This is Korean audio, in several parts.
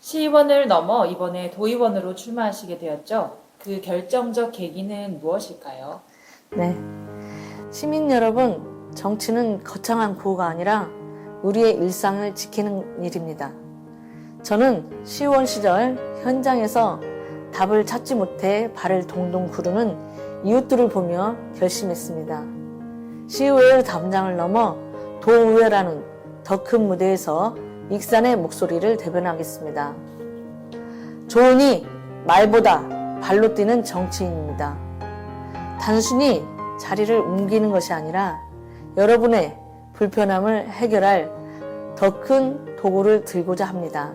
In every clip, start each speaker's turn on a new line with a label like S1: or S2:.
S1: 시의원을 넘어 이번에 도의원으로 출마하시게 되었죠. 그 결정적 계기는 무엇일까요?
S2: 네. 시민 여러분, 정치는 거창한 구호가 아니라 우리의 일상을 지키는 일입니다. 저는 시의원 시절 현장에서 답을 찾지 못해 발을 동동 구르는 이웃들을 보며 결심했습니다. 시의회 담장을 넘어 도의회라는 더 큰 무대에서 익산의 목소리를 대변하겠습니다. 조은이 말보다 발로 뛰는 정치인입니다. 단순히 자리를 옮기는 것이 아니라 여러분의 불편함을 해결할 더 큰 도구를 들고자 합니다.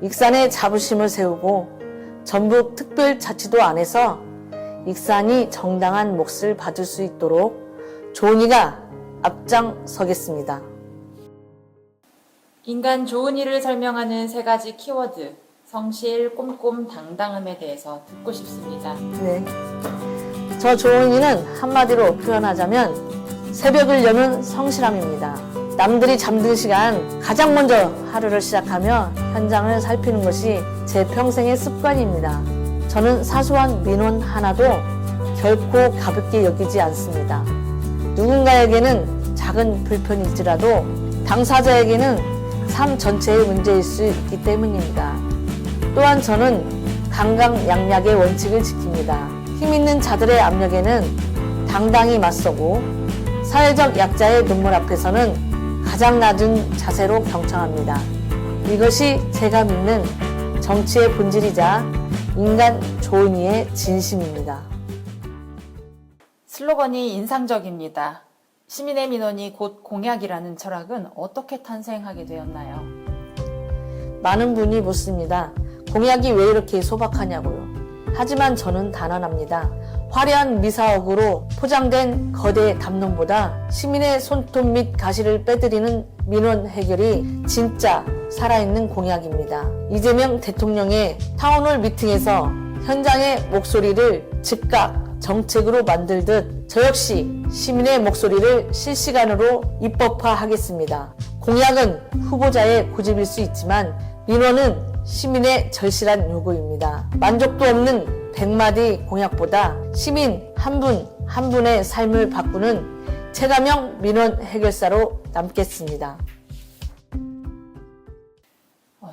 S2: 익산에 자부심을 세우고 전북특별자치도 안에서 익산이 정당한 몫을 받을 수 있도록 조은이가 앞장서겠습니다.
S1: 인간 조은이를 설명하는 세 가지 키워드, 성실, 꼼꼼, 당당함에 대해서 듣고 싶습니다.
S2: 네. 저 조은이는 한마디로 표현하자면 새벽을 여는 성실함입니다. 남들이 잠든 시간 가장 먼저 하루를 시작하며 현장을 살피는 것이 제 평생의 습관입니다. 저는 사소한 민원 하나도 결코 가볍게 여기지 않습니다. 누군가에게는 작은 불편일지라도 당사자에게는 삶 전체의 문제일 수 있기 때문입니다. 또한 저는 강강약약의 원칙을 지킵니다. 힘있는 자들의 압력에는 당당히 맞서고 사회적 약자의 눈물 앞에서는 가장 낮은 자세로 경청합니다. 이것이 제가 믿는 정치의 본질이자 인간 조은이의 진심입니다.
S1: 슬로건이 인상적입니다. 시민의 민원이 곧 공약이라는 철학은 어떻게 탄생하게 되었나요?
S2: 많은 분이 묻습니다. 공약이 왜 이렇게 소박하냐고요. 하지만 저는 단언합니다. 화려한 미사옥으로 포장된 거대 담론보다 시민의 손톱 및 가시를 빼드리는 민원 해결이 진짜 살아있는 공약입니다. 이재명 대통령의 타운홀 미팅에서 현장의 목소리를 즉각 정책으로 만들듯 저 역시 시민의 목소리를 실시간으로 입법화하겠습니다. 공약은 후보자의 고집일 수 있지만 민원은 시민의 절실한 요구입니다. 만족도 없는 100마디 공약보다 시민 한 분 한 분의 삶을 바꾸는 체감형 민원 해결사로 남겠습니다.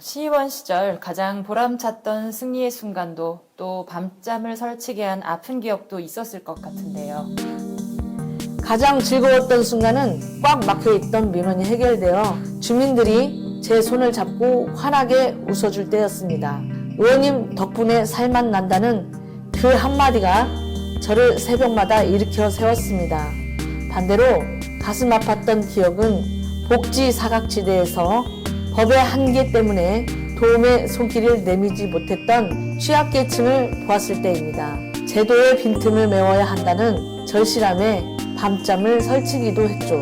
S1: 시의원 시절 가장 보람찼던 승리의 순간도 또 밤잠을 설치게 한 아픈 기억도 있었을 것 같은데요.
S2: 가장 즐거웠던 순간은 꽉 막혀있던 민원이 해결되어 주민들이 제 손을 잡고 환하게 웃어줄 때였습니다. 의원님 덕분에 살만 난다는 그 한마디가 저를 새벽마다 일으켜 세웠습니다. 반대로 가슴 아팠던 기억은 복지 사각지대에서 법의 한계 때문에 도움의 손길을 내밀지 못했던 취약계층을 보았을 때입니다. 제도의 빈틈을 메워야 한다는 절실함에 밤잠을 설치기도 했죠.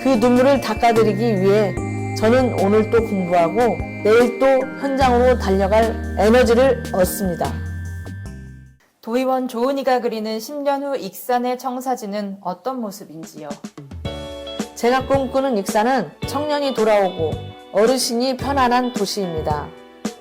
S2: 그 눈물을 닦아드리기 위해 저는 오늘 또 공부하고 내일 또 현장으로 달려갈 에너지를 얻습니다.
S1: 도의원 조은이가 그리는 10년 후 익산의 청사진은 어떤 모습인지요?
S2: 제가 꿈꾸는 익산은 청년이 돌아오고 어르신이 편안한 도시입니다.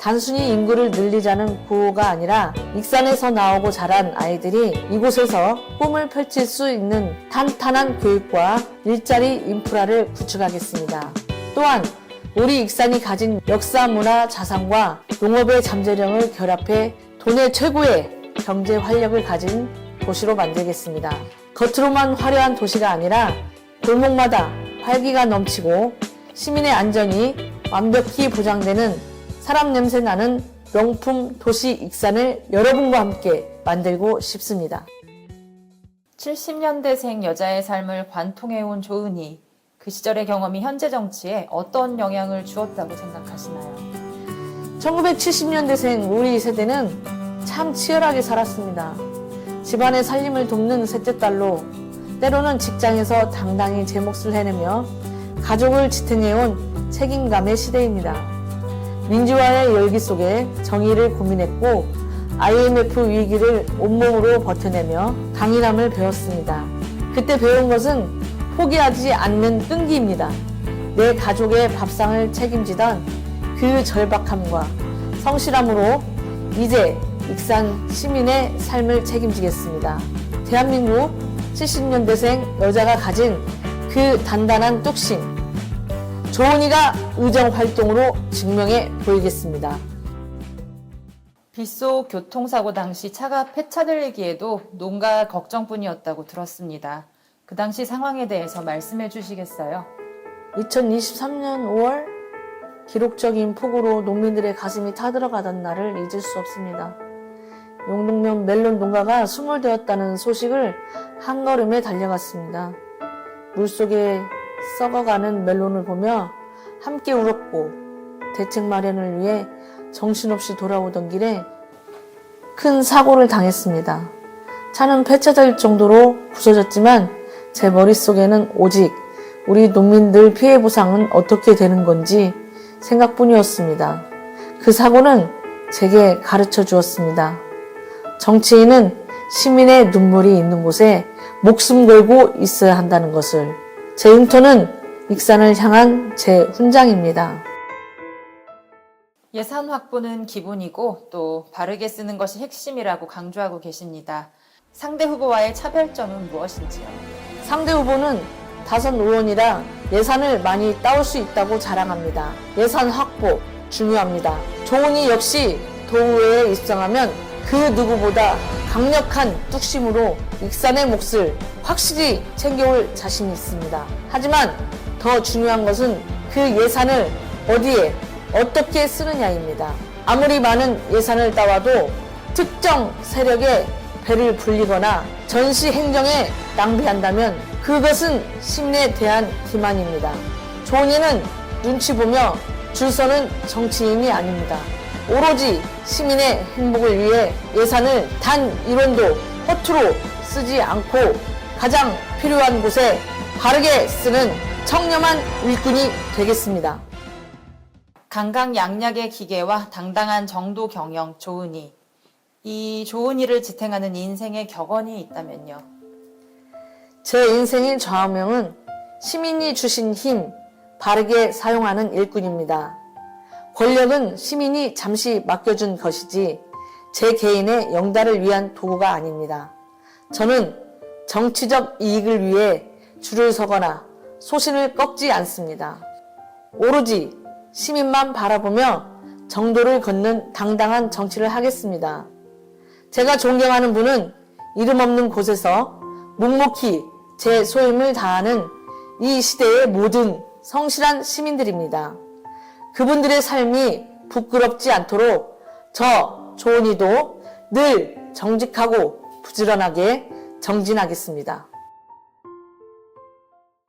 S2: 단순히 인구를 늘리자는 구호가 아니라 익산에서 나오고 자란 아이들이 이곳에서 꿈을 펼칠 수 있는 탄탄한 교육과 일자리 인프라를 구축하겠습니다. 또한 우리 익산이 가진 역사 문화 자산과 농업의 잠재력을 결합해 도내 최고의 경제 활력을 가진 도시로 만들겠습니다. 겉으로만 화려한 도시가 아니라 골목마다 활기가 넘치고 시민의 안전이 완벽히 보장되는 사람 냄새 나는 명품 도시 익산을 여러분과 함께 만들고 싶습니다.
S1: 70년대생 여자의 삶을 관통해온 조은이, 그 시절의 경험이 현재 정치에 어떤 영향을 주었다고 생각하시나요?
S2: 1970년대생 우리 세대는 참 치열하게 살았습니다. 집안의 살림을 돕는 셋째 딸로 때로는 직장에서 당당히 제 몫을 해내며 가족을 지탱해온 책임감의 시대입니다. 민주화의 열기 속에 정의를 고민했고 IMF 위기를 온몸으로 버텨내며 강인함을 배웠습니다. 그때 배운 것은 포기하지 않는 끈기입니다. 내 가족의 밥상을 책임지던 그 절박함과 성실함으로 이제 익산 시민의 삶을 책임지겠습니다. 대한민국 70년대생 여자가 가진 그 단단한 뚝심, 조은이가 의정활동으로 증명해 보이겠습니다.
S1: 빗속 교통사고 당시 차가 폐차되기에도 농가 걱정뿐이었다고 들었습니다. 그 당시 상황에 대해서 말씀해 주시겠어요?
S2: 2023년 5월 기록적인 폭우로 농민들의 가슴이 타들어가던 날을 잊을 수 없습니다. 용동면 멜론 농가가 수몰되었다는 소식을 한걸음에 달려갔습니다. 물속에 썩어가는 멜론을 보며 함께 울었고 대책 마련을 위해 정신없이 돌아오던 길에 큰 사고를 당했습니다. 차는 폐차될 정도로 부서졌지만 제 머릿속에는 오직 우리 농민들 피해 보상은 어떻게 되는 건지 생각뿐이었습니다. 그 사고는 제게 가르쳐 주었습니다. 정치인은 시민의 눈물이 있는 곳에 목숨 걸고 있어야 한다는 것을. 제 흉터는 익산을 향한 제 훈장입니다.
S1: 예산 확보는 기본이고 또 바르게 쓰는 것이 핵심이라고 강조하고 계십니다. 상대 후보와의 차별점은 무엇인지요?
S2: 상대 후보는 다선 의원이라 예산을 많이 따올 수 있다고 자랑합니다. 예산 확보 중요합니다. 조은희 역시 도의회에 입성하면 그 누구보다 강력한 뚝심으로 익산의 몫을 확실히 챙겨올 자신이 있습니다. 하지만 더 중요한 것은 그 예산을 어디에 어떻게 쓰느냐입니다. 아무리 많은 예산을 따와도 특정 세력에 배를 불리거나 전시 행정에 낭비한다면 그것은 시민에 대한 기만입니다. 조은희는 눈치 보며 줄 서는 정치인이 아닙니다. 오로지 시민의 행복을 위해 예산을 단 1원도 허투루 쓰지 않고 가장 필요한 곳에 바르게 쓰는 청렴한 일꾼이 되겠습니다.
S1: 강강약약의 기계와 당당한 정도 경영 조은희. 이 조은희를 지탱하는 인생의 격언이 있다면요?
S2: 제 인생의 좌우명은 시민이 주신 힘, 바르게 사용하는 일꾼입니다. 권력은 시민이 잠시 맡겨준 것이지 제 개인의 영달을 위한 도구가 아닙니다. 저는 정치적 이익을 위해 줄을 서거나 소신을 꺾지 않습니다. 오로지 시민만 바라보며 정도를 걷는 당당한 정치를 하겠습니다. 제가 존경하는 분은 이름 없는 곳에서 묵묵히 제 소임을 다하는 이 시대의 모든 성실한 시민들입니다. 그분들의 삶이 부끄럽지 않도록 저 조은희도 늘 정직하고 부지런하게 정진하겠습니다.